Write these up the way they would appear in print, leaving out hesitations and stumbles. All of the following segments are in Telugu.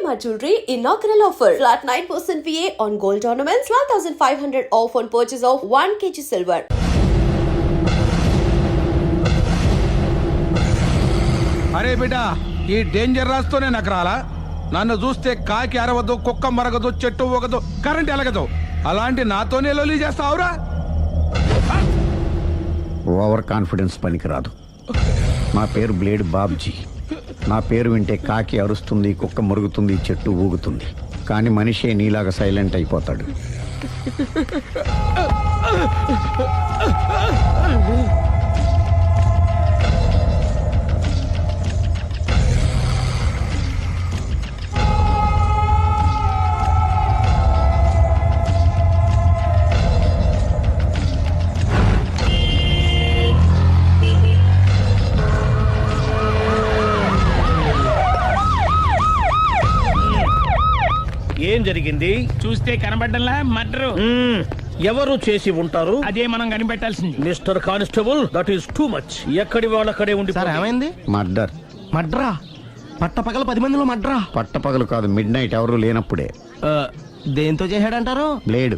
Shalimar Jewelry inaugural offer. Flat 9% VA on gold ornaments, 12,500 off on purchase of 1 kg silver. అరే బిడ్డా, ఈ డేంజర్ రాస్తూనే నాకు రాలా. నన్ను చూస్తే కాకి అరవదు, కుక్క మరగదు, చెట్టు ఊగదు, కరెంట్ ఎలగదు. అలాంటి నాతోనే లొలి చేస్తావురా? ఓవర్ కాన్ఫిడెన్స్ పనికిరాదు. నా పేరు బ్లేడ్ బాబ్జీ. నా పేరు వింటే కాకి అరుస్తుంది, కుక్క మురుగుతుంది, చెట్టు ఊగుతుంది. కానీ మనిషే నీలాగా సైలెంట్ అయిపోతాడు. ఏం జరిగింది? చూస్తే కనబడ్డంలా మర్డరు. ఎవరు చేసి ఉంటారు? అదే మనం కనిపెట్టాల్సింది. Mister constable, that is too much. ఎక్కడి వాళ్ళక్కడే ఉండి. సార్ ఏమైంది? మర్డర్. మడ్రా? పట్టపగల 10 మందిలో మడ్రా? పట్టపగలు కాదు, మిడ్ నైట్ ఎవరు లేనప్పుడే. దేంతో చేశాడంటారు? బ్లేడ్.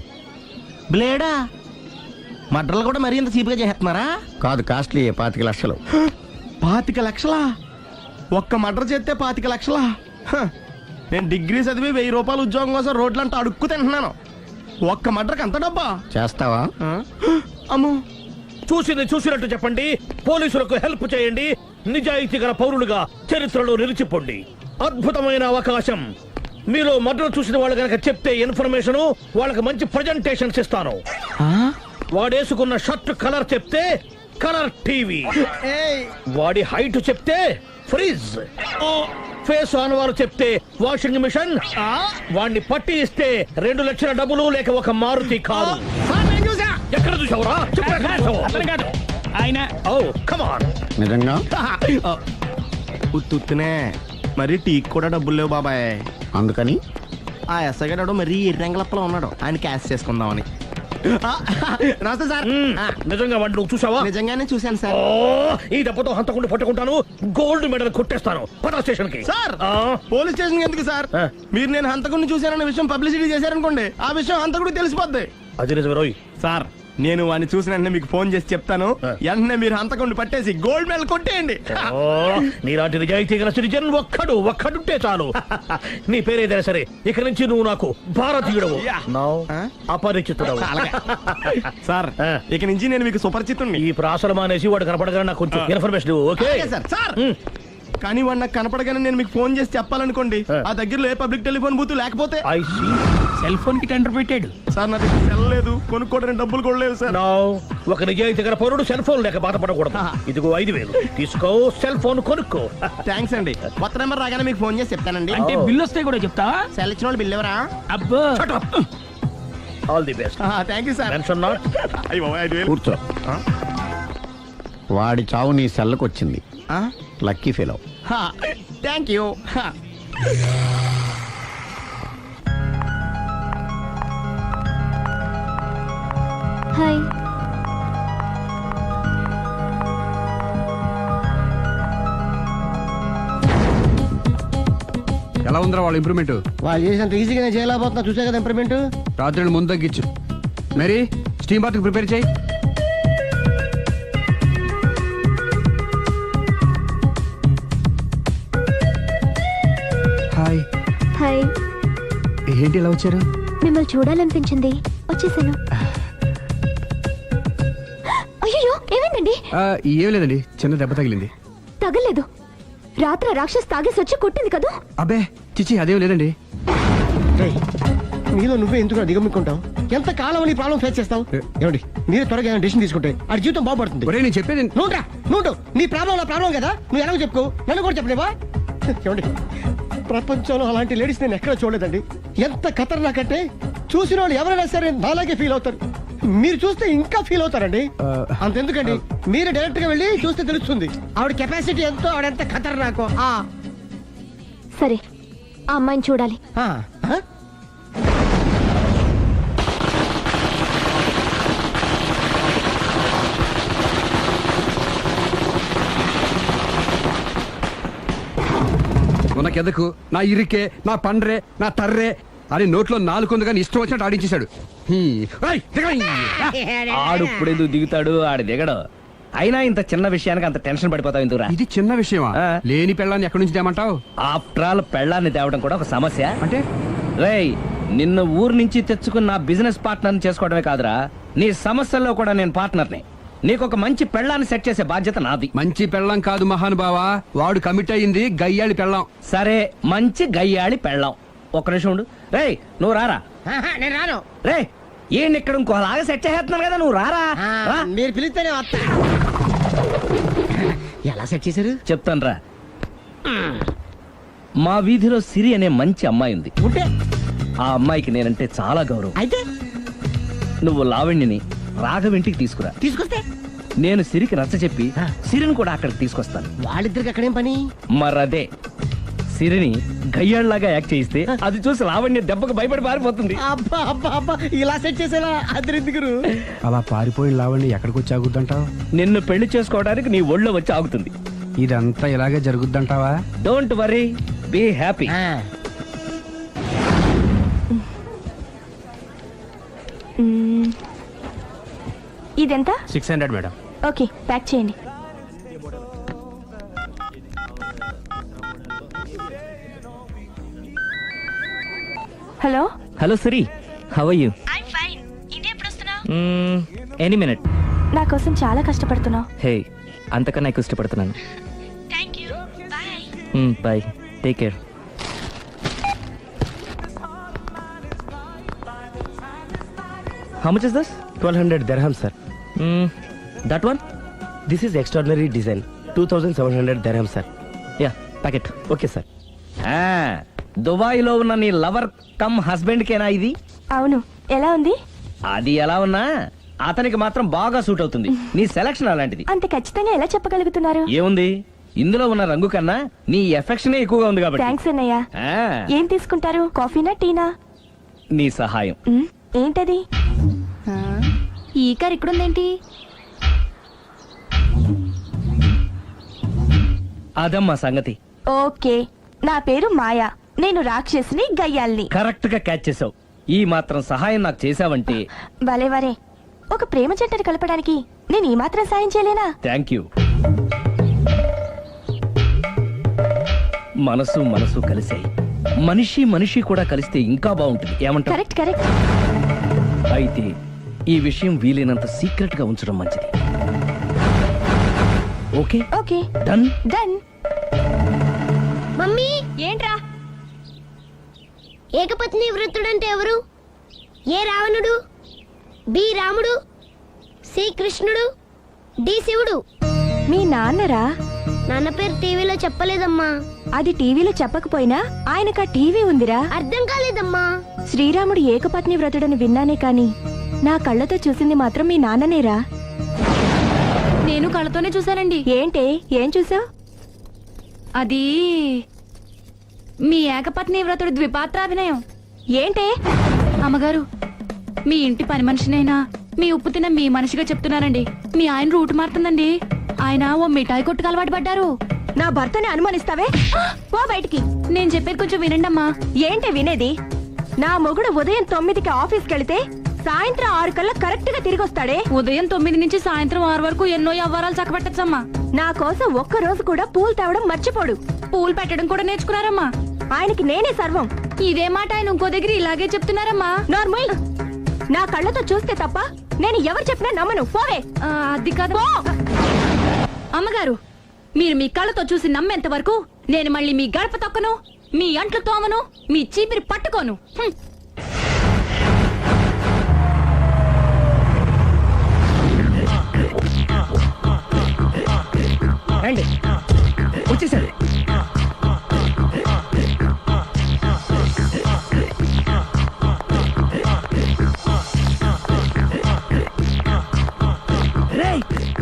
బ్లేడా? మడ్రలు కూడా మరీ ఇంత చీప్గా చేస్తున్నారా? కాదు, కాస్ట్లీ. 25 లక్షలు. 25 లక్షలా? ఒక్క మడ్ర చేస్తే 25 లక్షలా? నేను డిగ్రీ చదివి 1000 రూపాయలు ఉద్యోగం కోసం రోడ్లంతా అడుక్కు తింటున్నాను. ఒక్క మడ్రకు అంత డబ్బా? చేస్తావా? అమ్మో. చూసినట్టు చెప్పండి. పోలీసులకు హెల్ప్ చేయండి. నిజాయితీ గల పౌరులుగా చరిత్రలో నిలిచిపోండి. అద్భుతమైన అవకాశం. మీలో మర్డర్ చూసిన వాళ్ళు కనుక చెప్తే ఇన్ఫర్మేషన్, వాళ్ళకి మంచి ప్రజెంటేషన్స్ ఇస్తాను. వాడేసుకున్న షర్ట్ కలర్ చెప్తే కలర్ టీవీ, వాడి హైట్ చెప్తే ఫ్రిజ్, ఫేస్ ఆన్ వారు చెప్తే వాషింగ్ మిషన్, వాడిని పట్టి ఇస్తే 2 లక్షల డబ్బులు లేక ఒక మారుతి కారు. ఎక్కడ చూసావురా? ఆయన నిజంగా ఉత్తునే మరి టీకి కూడా డబ్బులు లేవు బాబాయ్. అందుకని ఆ ఎస్ఐ గారు మరీ ఎర్రంగలప్పలో ఉన్నాడు. ఆయన క్యాష్ చేసుకుందామని. నమస్తే సార్. నిజంగా వాడిని నువ్వు చూసావా? నిజంగానే చూశాను సార్. ఈ దెబ్బతో హంతకుండా పట్టుకుంటాను, గోల్డ్ మెడల్ కొట్టేస్తాను. పద స్టేషన్ కి. సార్, పోలీస్ స్టేషన్ ఎందుకు సార్? మీరు నేను హంతకుడిని చూశానన్న విషయం పబ్లిసిటీ చేశారనుకోండి, ఆ విషయం హంతకుడికి తెలిసిపోద్ది. అది నిజమే రోయ్. సార్, నేను వాడిని చూసిన వెంటనే మీకు ఫోన్ చేసి చెప్తాను. వెంటనే మీరు హంతకుడిని పట్టేసి గోల్డ్ మెడల్ కొట్టేయండి. నీలాంటి నిజాయితీ గల సిటిజన్ ఒక్కడుంటే చాలు. నీ పేరేదైనా సరే, ఇక నుంచి నువ్వు నాకు భారతీయుడవు, అపరిచితుడవు. సార్, ఇక నుంచి నేను మీకు సుపరిచితుడిని. ఈ ప్రాసలు మానేసి వాడు కనపడగానే నాకు కొంచెం ఇన్ఫర్మేషన్. Okay sir. సార్, కానీ వాడు నాకు కనపడగానే నేను మీకు ఫోన్ చేసి చెప్పాలనుకోండి, ఆ దగ్గరలో ఏ పబ్లిక్ టెలిఫోన్ బూత్ లేకపోతే. సెల్ ఫోన్ కి టెండర్ పెట్టాడు సార్. నా దగ్గర సెల్ లేదు, కొనుక్కోవడానికి డబ్బులు కూడా లేవు సార్. ఒక నిజాయితీ గల పౌరుడు సెల్ ఫోన్ లేక బాధపడకూడదు. ఇదిగో 5,000 తీసుకో, సెల్ ఫోన్ కొనుక్కో. థ్యాంక్స్ అండి. కొత్త నెంబర్ రాగానే మీకు ఫోన్ చేసి చెప్తానండి. అంటే బిల్ వస్తే కూడా చెప్తావా? సెల్ ఇచ్చిన వాళ్ళు బిల్ ఎవరా? అబ్బో. All the best. Thank you sir. Mention not. కూర్చో. వాడి చావు నీ సెల్లకు వచ్చింది. Lucky fellow. Thank you. Hi. ఎలా ఉందిరా వాళ్ళ ఇంప్రూవ్మెంట్? వాళ్ళు చేసినంత ఈజీగా చేయలేకపోతున్నా. చూసే కదా ఇంప్రూవ్మెంట్. రాత్రి ముందు తగ్గించు. మరి స్టీమ్ బాత్ ప్రిపేర్ చేయి. హాయ్. హాయ్. ఏంటి ఎలా వచ్చారు? మిమ్మల్ని చూడాలనిపించింది, వచ్చేసాను. అయ్యో, ఏమైందండి? ఏం లేదండి, చిన్న దెబ్బ తగిలింది. తగలేదు. రాత్రి రాక్షస్ తాగేసి వచ్చి కొట్టింది కదా? అబ్బే చిచి, అదేం లేదండి. మీలో నువ్వే ఎందుకు దిగమ్ముకుంటావు? ఎంత కాలం నీ ప్రాబ్లం ఫేస్ చేస్తావు? ఏమండి, మీరే త్వరగా డిసిషన్ తీసుకుంటే ఆ జీవితం బాగుపడుతుంది. నేను చెప్పేది నువ్వు నీ ప్రాబ్లం నా ప్రాబ్లం కదా, నువ్వు ఎలాగో చెప్పుకో, నన్ను కూడా చెప్పలేవా? ఏమండి, ప్రపంచంలో అలాంటి లేడీస్ నేను ఎక్కడ చూడలేదండి. ఎంత ఖతర్నాకంటే చూసిన వాళ్ళు ఎవరైనా సరే నాలాగే ఫీల్ అవుతారు. మీరు చూస్తే ఇంకా ఫీల్ అవుతారండి. అంతెందుకండి, మీరు డైరెక్ట్ గా వెళ్ళి చూస్తే తెలుస్తుంది ఆవిడ కెపాసిటీ ఎంతో, ఆవిడెంత ఖతర్నాకో. సరే, ఆ అమ్మాయిని చూడాలి. మొన్న మనకెదకు నా ఇరికే నా పండ్రే నా తర్రే అని నోట్లో నాలుగుంది కానీ ఇష్టం వచ్చినట్టు ఆడించేశాడు. ఆడు ఇప్పుడు ఎందుకు దిగుతాడు, ఆడు దిగడు. అయినా ఇంత చిన్న విషయానికి అంత టెన్షన్ పడిపోతావు ఎందుకురా? ఇది చిన్న విషయమా? ఆ. లేని పెళ్ళాన్ని ఎక్కడి నుంచి తేమంటావు? ఆఫ్టర్ ఆల్ పెళ్ళాన్ని తేవడం కూడా ఒక సమస్య. అంటే రేయ్, నిన్ను ఊరు నుంచి తెచ్చుకున్న నా బిజినెస్ పార్ట్నర్ని చేసుకోవడమే కాదురా, నీ సమస్యల్లో కూడా నేను పార్ట్నర్ని. నీకు ఒక మంచి పెళ్ళాన్ని సెట్ చేసే బాధ్యత నాది. మంచి పెళ్ళం కాదు మహానుభావా, వాడు కమిట్ అయ్యింది గయ్యాళి పెళ్ళం. సరే, మంచి గయ్యాళి పెళ్ళాం. ఒక్క నిమిషం ఉండు. రేయ్, నువ్వు రారా. నేను రాను. రే, ఈయన ఇక్కడ ఇంకోలాగా సెట్ చేస్తున్నాను కదా, నువ్వు రారా. రా. మీరు పిలిస్తేనే వస్తా. ఎలా సెట్ చేశారు? చెప్తాను రా. మా వీధిలో సిరి అనే మంచి అమ్మాయి ఉంది. ఉంటే ఆ అమ్మాయికి నేనంటే చాలా గౌరవం. అయితే నువ్వు లావణ్యని రాఘవింటికి తీసుకురా. తీసుకొస్తే నేను సిరికి నచ్చ చెప్పి సిరిని కూడా అక్కడికి తీసుకొస్తాను. వాళ్ళిద్దరికి అక్కడేం పని? మరదే, సిరిని గయ్యాళ్ళలాగా యాక్ట్ చేయిస్తే అది చూసి లావణ్య దెబ్బకు భయపడి పారిపోతుంది. అబ్బా అబ్బా అబ్బా, ఇలా సెట్ చేసేలా అద్దరెందుకు? అలా పారిపోయిన లావణ్ణి ఎక్కడికి వచ్చి ఆగుద్దంటావు? నిన్ను పెళ్లి చేసుకోవడానికి నీ ఒళ్ళో వచ్చి ఆగుతుంది. ఇదంతా ఇలాగే జరుగుద్దంటావా? Don't worry, be happy. ఇదెంత? 600 మేడం. ఓకే, ప్యాక్ చేయండి. Hello. Hello Siri, how are you? Any minute. నా కోసం చాలా కష్టపడుతున్నావు. హే, అంతకన్నా ఎక్కువ ఇష్టపడుతున్నాను. Bye, take care. How much is this? 1200 dirham, sir. That one? This is extraordinary design. 2700 dirham, sir. Yeah, packet. Okay, sir. దుబాయ్లో ఉన్న నీ లవర్ కమ్ హస్బెండ్ కేనా ఇది? అవును. ఎలా ఉంది? అది ఎలా ఉన్నా అతనికి మాత్రం బాగా సూట్ అవుతుంది. నీ సెలక్షన్ అలాంటిది. అంత ఖచ్చితంగా ఎలా చెప్పగలుగుతున్నారు? ఏముంది, ఇందులో ఉన్న రంగు కన్నా నీ ఎఫెక్షనే ఎక్కువగా ఉంది కాబట్టి. థ్యాంక్స్ అన్నయ్య. ఆ, ఏం తీసుకుంటారు? కాఫీనా, టీనా? నీ సహాయం. ఏంటది? ఈ కార్ ఇక్కడుందేంటి? అదమ్మా సంగతి. ఓకే, నా పేరు మాయా. నేను రాక్షసిని, గయ్యాల్ని. కరెక్ట్ గా క్యాచ్ చేసావు. ఈ మాత్రం సహాయం నాకు చేసావంటే. వలే వరే, ఒక ప్రేమ జంటని కలపడానికి నేను ఈ మాత్రం సాయం చేయలేనా? Thank you. మనసు మనసు కలిసాయి, మనిషి మనిషి కూడా కలిస్తే ఇంకా బాగుంటుంది. ఏమంటావు? Correct correct. అయితే ఈ విషయం వీలైనంత సీక్రెట్ గా ఉంచడం మంచిది. Okay okay, done. Done. Mummy, ఏంట్రా? ఏకపత్ని వృత్తుడంటే ఎవరు? ఏ రావణుడు, బి రాముడు, సి కృష్ణుడు, డి శివుడు. మీ నాన్నరా? నాన్న పేరు టీవీలో చెప్పలేదమ్మా. అది టీవీలో చెప్పకపోయినా ఆయనకా టీవీ ఉందిరా. అర్థం కాలేదమ్మా. శ్రీరాముడు ఏకపత్ని వ్రతుడని విన్నానే కాని నా కళ్ళతో చూసింది మాత్రం మీ నాన్ననేరా. నేను కళ్ళతోనే చూశానండి. ఏంటే, ఏం చూసావు? అది మీ ఏకపత్ని వ్రతుడు ద్విపాత్రాభినయం. ఏంటే? అమ్మగారు, మీ ఇంటి పని మనిషినైనా మీ ఉప్పు తిన్న మీ మనిషిగా చెప్తున్నానండి. మీ ఆయన రూట్ మారుతుందండి. ఆయన ఓ మిఠాయి కొట్టుకు అలవాటు పడ్డారు. నా భర్తని అనుమానిస్తావే? పో బయటికి. నేను చెప్పేది కొంచెం వినండి అమ్మా. ఏంటి వినేది? నా మొగుడు ఉదయం 9కి ఆఫీస్కి వెళితే సాయంత్రం 6 కల్లా కరెక్ట్ గా తిరిగి వస్తాడే. ఉదయం 9 నుంచి సాయంత్రం 6 వరకు ఎన్నో వ్యవహారాలు చక్కబెట్టచ్చమ్మా. నా కోసం ఒక్క రోజు కూడా పూలు తేవడం మర్చిపోడు. పూలు పెట్టడం కూడా నేర్చుకున్నారమ్మా. ఆయనకి నేనే సర్వం. ఇదే మాట ఆయన ఇంకో దగ్గర ఇలాగే చెప్తున్నారమ్మా. నార్మల్, నా కళ్ళతో చూస్తే తప్ప నేను ఎవరు చెప్పినా నమ్మను. పోవే. అది కాదు అమ్మగారు, మీరు మీ కళ్ళతో చూసి నమ్మేంత వరకు నేను మళ్ళీ మీ గడప తొక్కను, మీ అంట్లు తోమను, మీ చీపిరి పట్టుకోను. రండి, వచ్చేసారు.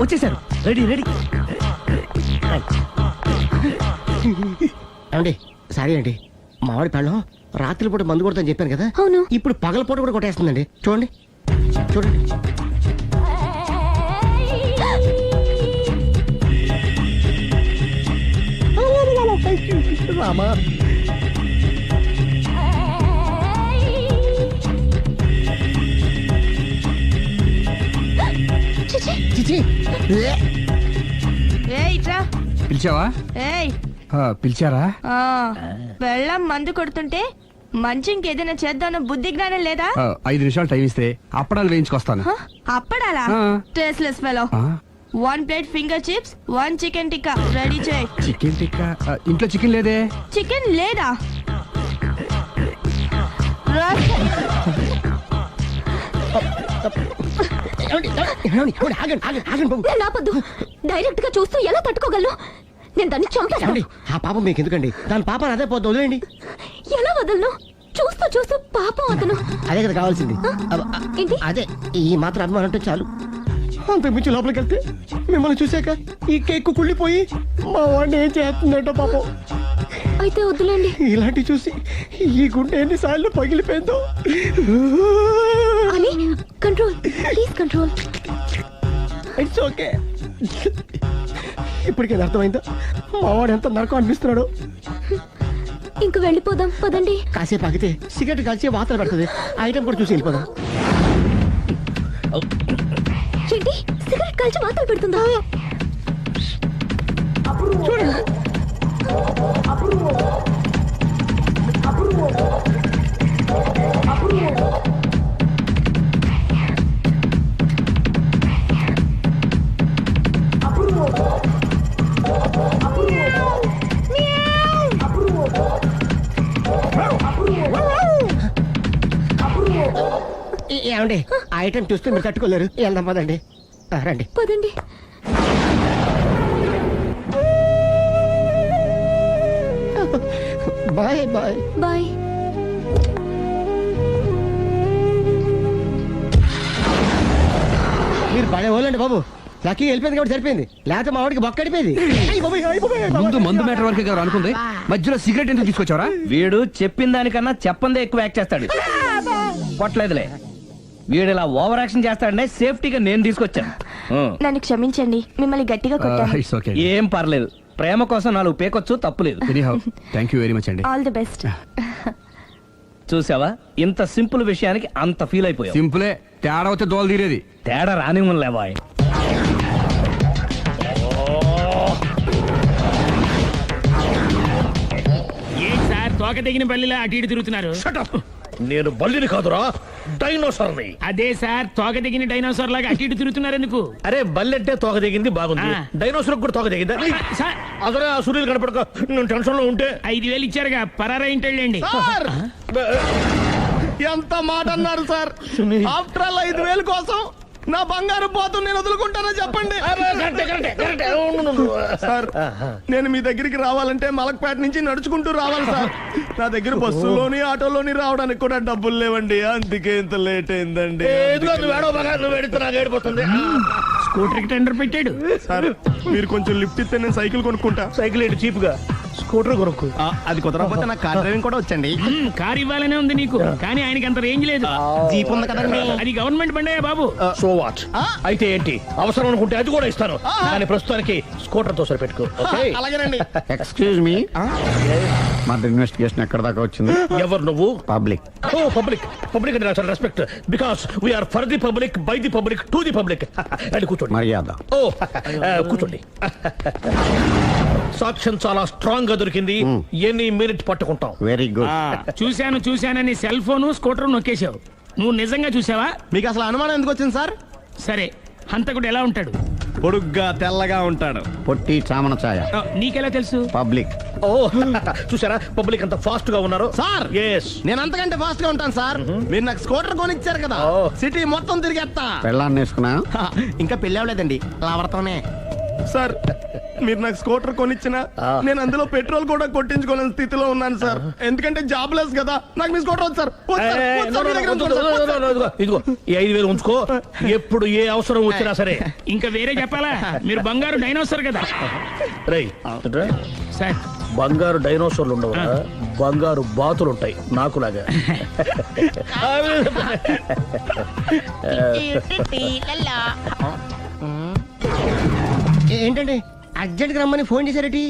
వచ్చేసారు. Ready ready. ఏమండి, సారీ అండి, మామిడి పళ్ళం రాత్రిపూట మందు కొడతాను చెప్పాను కదా. అవును. ఇప్పుడు పగలపూట కూడా కొట్టేస్తుందండి. చూడండి చూడండి. రామా చిచి పిలిచావా పిలిచారా వెళ్ళం మందు కొడుతుంటే మంచి ఇంకేదైనా చేద్దామన్న బుద్ధి జ్ఞానం లేదా 5 నిమిషాలు టైం ఇస్తే అప్పడాలు వేయించుకొస్తాను. అప్పడాలా ఆ. టేస్ట్లెస్ ఫెలో ఆ, 1 plate finger chips 1 chicken tikka ready చేయి. చికెన్ టిక్కా ఇంట్లో చికెన్ లేదే. చికెన్ లేదా? నేను ఆపొద్దు. డైరెక్ట్ గా చూస్తూ ఎలా తట్టుకోగలను? నేను దాన్ని చంపాను. ఆ పాపం మీకు ఎందుకండి? దాని పాప అదే పోతుంది, వదిలేండి. ఎలా వదలను? చూస్తూ చూస్తూ పాపం అతను. అదే కదా కావాల్సింది. ఏంటి? అదే ఈ మాత్రం అభిమానం అంటే చాలు. అంతకు మించి లోపలికి వెళ్తే మిమ్మల్ని చూసాక ఈ కేక్ కుళ్ళిపోయి మా వాడిని ఏం చేస్తుందంటో పాపం. అయితే వద్దులేండి. ఇలాంటి చూసి ఈ గుండె ఎన్నిసార్లు పగిలిపోయిందో. అని control, please control. It's okay. ఇప్పటికే అర్థమైందా మా వాడు ఎంత నరకం అనిపిస్తున్నాడు? ఇంక వెళ్ళిపోదాం పదండి. కాసేపు ఆగితే సిగరెట్ కలిసి వాతలు పెడుతుంది. ఆ ఐటమ్ కూడా చూసి వెళ్ళిపోదాం. ఏంటి సిగరెట్ కాల్చి వాతలు పెడుతుందా? చూడండి. ఏమండి ఆ ఐటమ్ చూస్తే మీరు తట్టుకోలేరు. వెళ్దాం పదండి. రండి పదండి. Bye bye bye. మీరు పడే వాళ్ళండి బాబు. లక్కీ వెళ్ళిపోయింది కాబట్టి సరిపోయింది. లేకపోతే మా వాడికి బొక్క అడిపోయింది. ముందు మందు మ్యాటర్ వరకే కదా అనుకుంది, మధ్యలో సిగరెట్ ఎందుకు తీసుకొచ్చావరా? వీడు చెప్పిన దానికన్నా చెప్పందే ఎక్కువ యాక్ట్ చేస్తాడు. కొట్టలేదులే, వీడు ఇలా ఓవర్ యాక్షన్ చేస్తాడనే సేఫ్టీగా నేను తీసుకొచ్చాను. నన్ను క్షమించండి, మిమ్మల్ని గట్టిగా కొట్టాను. It's okay. ఏం పర్లేదు, ప్రేమ కోసం 4 పేకొచ్చు, తప్పులేదు. Anyhow thank you very much అండి. All the best. చూసావా, ఇంత సింపుల్ విషయానికి అంత ఫీల్ అయిపోయావు. సింపులే, తేడా వస్తే దోలు తీరేది. తేడా రాని లేవాయ్. ఏంటి సార్ తోక తెగిన బల్లిలా అటు ఇటు తిరుగుతున్నారు? నేను బల్లిని కాదురా, డైనోసార్ని. అదే సార్ తోక తెగిన డైనోసార్ లాగా అటు ఇటు తిరుగుతున్నారు ఎందుకు? అరే బల్లెట్టే తోక దిగింది బాగుంది, ఆ. డైనోసార్ కూడా తోక దిగిందా? సార్ అసలే ఆ సూర్యులు కనపడక నేను టెన్షన్ లో ఉంటే 5,000 ఇచ్చారుగా, పరారా ఇంటండి. ఎంత మాట అన్నారు సార్? ఆఫ్టర్ ఆల్ 5,000 కోసం నా బంగారు పోతు నేను వదులుకుంటానో చెప్పండి సార్. నేను మీ దగ్గరికి రావాలంటే మలక్పేట నుంచి నడుచుకుంటూ రావాలి సార్. నా దగ్గర బస్సులోని ఆటోలోని రావడానికి కూడా డబ్బులు లేవండి. అందుకే ఇంత లేట్ అయిందండి. స్కూటర్ కి టెండర్ పెట్టాడు సార్. మీరు కొంచెం లిఫ్ట్ ఇస్తే నేను సైకిల్ కొనుక్కుంటా. సైకిల్ ఏంటి చీప్ గా, స్కూటర్ కొనుక్కు. అది కుదరకపోతే నాకు కార్ డ్రైవింగ్ కూడా వచ్చండి. కారు ఇవ్వాలనే ఉంది నీకు, కానీ ఆయనకి అంత రేంజ్ లేదు. జీప్ ఉంది కదండి. అది గవర్నమెంట్ బండే బాబు. So what? అయితే ఏంటి, అవసరం అనుకుంటే అది కూడా ఇస్తాను, కానీ ప్రస్తుతానికి స్కూటర్ తో సరిపెట్టుకో. అలాగేనండి. ఎక్స్క్యూజ్ మీ, మర్డర్ ఇన్వెస్టిగేషన్ ఎక్కడ దాకా వచ్చింది? ఎవరు నువ్వు? పబ్లిక్. ఓ పబ్లిక్. పబ్లిక్ అంటే నాకు respect, because we are for the public, by the public, to the public. అండి కూర్చోండి. మర్యాద. ఓ కూర్చోండి. సాక్ష్యం చాలా స్ట్రాంగ్ గా దొరికింది, ఎన్ని మినిట్ పట్టుకుంటాం. Very good. చూశానని సెల్ ఫోన్ స్కూటర్ నొక్కేశావు. నువ్వు నిజంగా చూసావా? మీకు అసలు అనుమానం ఎందుకు వచ్చింది సార్? సరే, హంతకుడు ఎలా ఉంటాడు? పొడుగ్గా తెల్లగా ఉంటాడు. పొట్టి చామన ఛాయ. నీకెలా తెలుసు? పబ్లిక్. ఓ చూసారా పబ్లిక్ అంత ఫాస్ట్ గా ఉన్నారు సార్. ఎస్, నేను అంతకంటే ఫాస్ట్ గా ఉంటాను సార్. మీరు నాకు స్కూటర్ కొనిచ్చారు కదా, సిటీ మొత్తం తిరిగేస్తా. పెళ్ళాన్ని వేసుకున్నా? ఇంకా పెళ్లి అవ్వలేదండి, లావర్తోనే. సార్ మీరు నాకు స్కూటర్ కొనిచ్చిన నేను అందులో పెట్రోల్ కూడా కొట్టించుకోలేని స్థితిలో ఉన్నాను సార్. ఎందుకంటే జాబ్ లెస్ కదా. నాకు మీ స్కూటర్ వద్దు సార్. ఇదిగో ఈ 5,000 ఉంచుకో, ఎప్పుడు ఏ అవసరం వచ్చినా సరే. ఇంకా వేరే చెప్పాలా? మీరు బంగారు డైనోసార్ కదా. రై సార్, బంగారు డైనోసార్లు ఉండవు, బంగారు బాతులు ఉంటాయి నాకులాగా. ఏంటండి అర్జెంట్ గా రమ్మని ఫోన్ చేశారటి?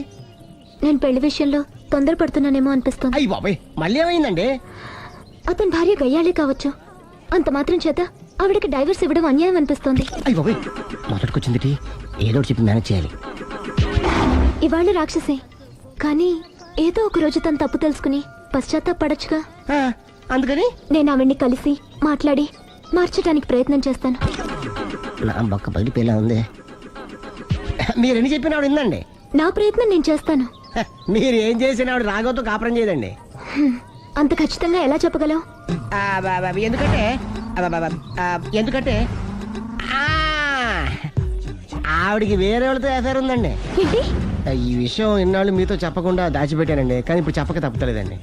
నేను పెళ్లి విషయంలో తొందరపడుతున్నానేమో అనిపిస్తుంది. అయ్యి బాబాయ్ మళ్ళీ ఏమైందండి? అతని భార్య గయ్యాళే కావచ్చు. అంత మాత్రం చేత ఆవిడకి డైవర్స్ ఇవ్వడం అన్యాయం అనిపిస్తోంది. అయ్యి బాబాయ్ మొదటికొచ్చింది ఏదో ఒకటి చెప్పి మేనేజ్ చేయాలి. ఇవాళ రాక్షసే, కానీ ఏదో ఒక రోజు తను తప్పు తెలుసుకుని పశ్చాత్తాపడొచ్చుగా. అందుకని నేను ఆవిడ్ని కలిసి మాట్లాడి మార్చడానికి ప్రయత్నం చేస్తాను. నా బొక్క బయటిపోయేలా ఉంది. మీరు ఎన్ని చెప్పిన ఆవిడ ఇందండి. నా ప్రయత్నం నేను చేస్తాను. మీరు ఏం చేసిన ఆవిడ రాగోతో కాపురం చేయదండి. అంత ఖచ్చితంగా ఎలా చెప్పగలవు? ఎందుకంటే ఎందుకంటే ఆవిడికి వేరే వాళ్ళతో ఎఫైర్ ఉందండి. ఏంటి? ఈ విషయం ఇన్నాళ్ళు మీతో చెప్పకుండా దాచిపెట్టానండి, కానీ ఇప్పుడు చెప్పక తప్పలేదండి.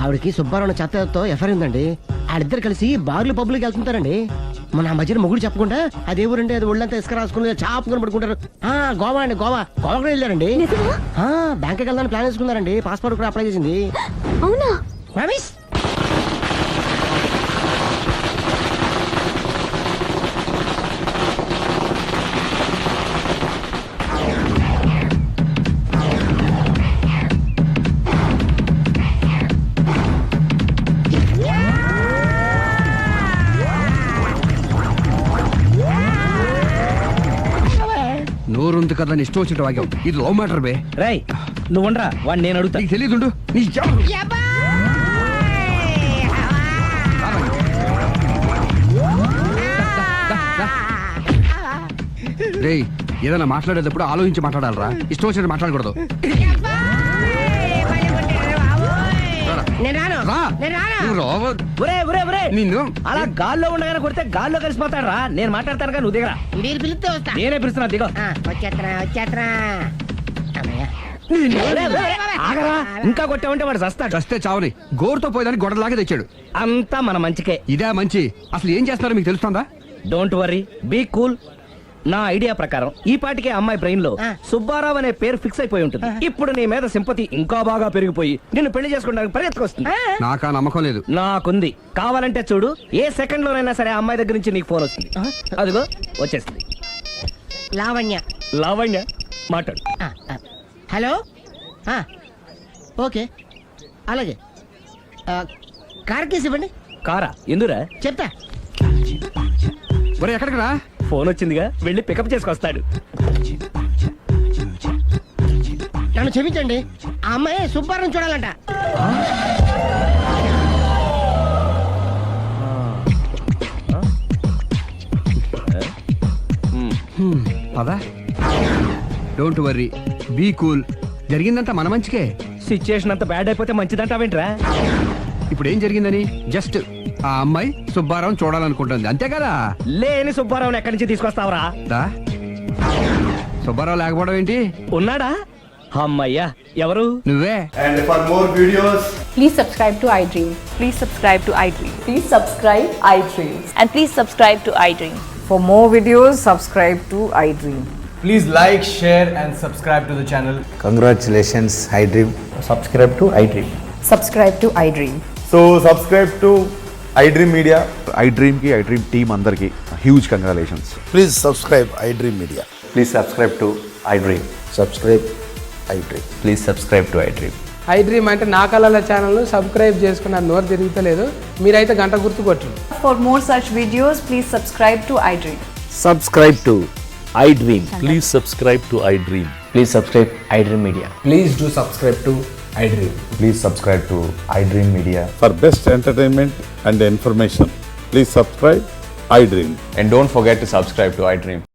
ఆవిడకి సుబ్బారావు చెత్తతో ఎఫైర్ ఉందండి. వాళ్ళిద్దరు కలిసి బార్లు పబ్లిక్ వెళ్తుంటారండి. మన ఆ మధ్యన మొగుడు చెప్పకుండా అదే ఊరండి, అది ఒళ్ళంతా ఇసుక రాసుకుని చాపుకొని పడుకుంటారు. గోవా అండి, గోవా కూడా వెళ్ళారండి. బ్యాంక్కి వెళ్దాని ప్లాన్ వేసుకున్నారండి. పాస్పోర్ట్ కూడా అప్లై చేసింది. అవునా? రమేష్ నోరుంది కదా ఇష్టం వచ్చినట్టు వాగావు. ఇది లవ్ మ్యాటర్ బే. రై నువ్వు ఉండరా, వాడిని నేను అడుగుతా. నీకు తెలియదుండు. నీ రేయ్, ఏదైనా మాట్లాడేటప్పుడు ఆలోచించి మాట్లాడాలరా. ఇష్టం వచ్చినట్టు మాట్లాడకూడదు. నిన్ను అలా గాల్లో ఉండగానే కొడితే గాల్లో కలిసిపోతాడు రా. నేను మాట్లాడతాను కానీ నువ్వు దిగరా. మీరు పిలిస్తే వస్తా. నేనే పిలుస్తున్నా, దిగో. వచ్చేత్తరా ఆగరా, ఇంకా కొట్టామంటే వాడు చస్తాడు. చస్తే చావని గోరుతో పోయేదాన్ని గొడవలాగే తెచ్చాడు. అంతా మన మంచికే. ఇదే మంచి. అసలు ఏం చేస్తారో మీకు తెలుస్తుందా? Don't worry, be cool. నా ఐడియా ప్రకారం ఈ పాటికే అమ్మాయి బ్రెయిన్ లో సుబ్బారావు అనే పేరు ఫిక్స్ అయిపోయి ఉంటుంది. ఇప్పుడు నీ మీద సింపతి ఇంకా బాగా పెరిగిపోయి నిన్ను పెళ్లి చేసుకోవడానికి పరిగెత్తుకొస్తుంది. నాకా నమ్మకం లేదు. నాకుంది. కావాలంటే చూడు, ఏ సెకండ్ లోనైనా సరే అమ్మాయి దగ్గర నుంచి నీకు ఫోన్ వస్తుంది. అదిగో వచ్చేస్తుంది. లావణ్య. లావణ్య మాట్లాడు. హలో. ఓకే అలాగే. కార్ కేసు ఇవ్వండి. కారా? ఎందురా? చెప్తా. ఒరే ఎక్కడికి రా? ఫోన్ వచ్చిందిగా, వెళ్ళి పికప్ చేసుకొస్తాడు. నన్ను క్షమించండి, ఆ అమ్మాయి సుబ్బారావు చూడాలంట. పదా. Don't worry, be cool. జరిగిందంతా మన మంచికే. సిచ్యుయేషన్ అంత బ్యాడ్ అయిపోతే మంచిదంటావేంట్రా? ఇప్పుడు ఏం జరిగిందని జస్ట్ ఆ అమ్మాయి సుబ్బారావు చూడాలనుకుంటుంది, అంతే కదా. లేని సుబ్బారావుని ఎక్కడి నుంచి తీసుకొస్తావరా? సుబ్బారావు లేకపోవడం ఏంటి? ఉన్నాడా? అమ్మయ్యా, ఎవరు? నువ్వే. And for more videos, Please subscribe to iDream. Please subscribe to iDream. Please subscribe iDream. And please subscribe to iDream. For more videos, subscribe to iDream. please like, share and subscribe to the channel. Congratulations iDream. Subscribe to iDream. Subscribe to iDream. So subscribe to iDream Media. iDream ki iDream team andarki huge congratulations. Please subscribe iDream Media. Please subscribe to iDream. Subscribe iDream. Please subscribe to iDream. iDream అంటే నా కళల ఛానల్ సబ్స్క్రైబ్ చేసుకున్న నోరు తిరుగుతలేదు. మీరైతే గంట గుర్తు కొట్టండి. For more such videos, please subscribe to iDream. Subscribe to iDream. Please subscribe to iDream. Please subscribe iDream Media. Please do subscribe to iDream. Please subscribe to iDream Media. For best entertainment and information, please subscribe iDream. And don't forget to subscribe to iDream.